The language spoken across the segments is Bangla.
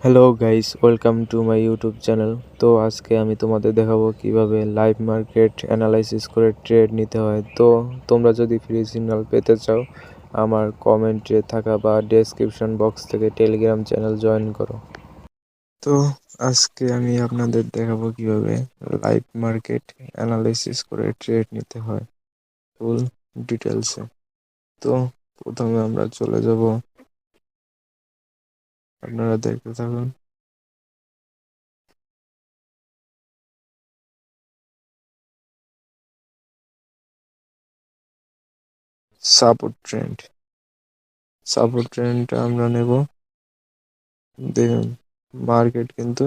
Hello guys, welcome to my YouTube channel. তো আজকে আমি তোমাদের দেখাবো কিভাবে লাইভ মার্কেট অ্যানালাইসিস করে ট্রেড নিতে হয়। তো তোমরা যদি ফ্রি সিগন্যাল পেতে চাও, আমার কমেন্টে থাকা বা ডেসক্রিপশন বক্স থেকে টেলিগ্রাম চ্যানেল জয়েন করো। তো আজকে আমি আপনাদের দেখাবো কিভাবে লাইভ মার্কেট অ্যানালাইসিস করে ট্রেড নিতে হয় ফুল ডিটেলসে। তো প্রথমে আমরা চলে যাব, আপনারা দেখতে থাকুন। সাপোর্ট ট্রেন্ডটা আমরা নেব। দেখুন, মার্কেট কিন্তু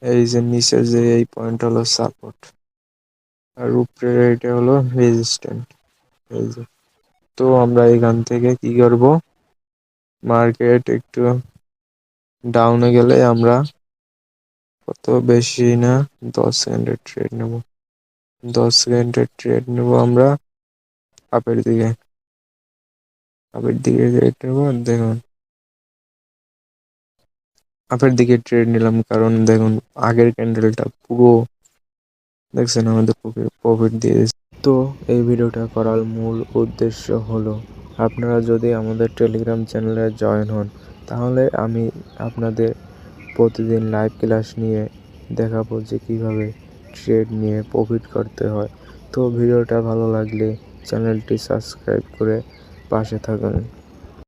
এই যে নিচে যে এই পয়েন্ট হলো সাপোর্ট, আর উপরের এটা হলো রেজিস্ট্যান্ট। এই যে, তো আমরা এখান থেকে কি করব, মার্কেট একটু ডাউনে গেলে আমরা কত বেশি না 10 সেকেন্ডের ট্রেড নেব। 10 সেকেন্ডের ট্রেড নেব আমরা আপের দিকে ট্রেড নেব। দেখুন, আপের দিকে ট্রেড নিলাম, কারণ দেখুন আগের ক্যান্ডেলটা পুরো দেখছেন আমাদের প্রফিট দিয়ে দিচ্ছে। তো এই ভিডিওটা করার মূল উদ্দেশ্য হলো, আপনারা যদি আমাদের টেলিগ্রাম চ্যানেলে জয়েন হন, তাহলে আমি আপনাদের প্রতিদিন লাইভ ক্লাস নিয়ে দেখাবো যে কীভাবে ট্রেড নিয়ে প্রফিট করতে হয়। তো ভিডিওটা ভালো লাগলে চ্যানেলটি সাবস্ক্রাইব করে পাশে থাকুন।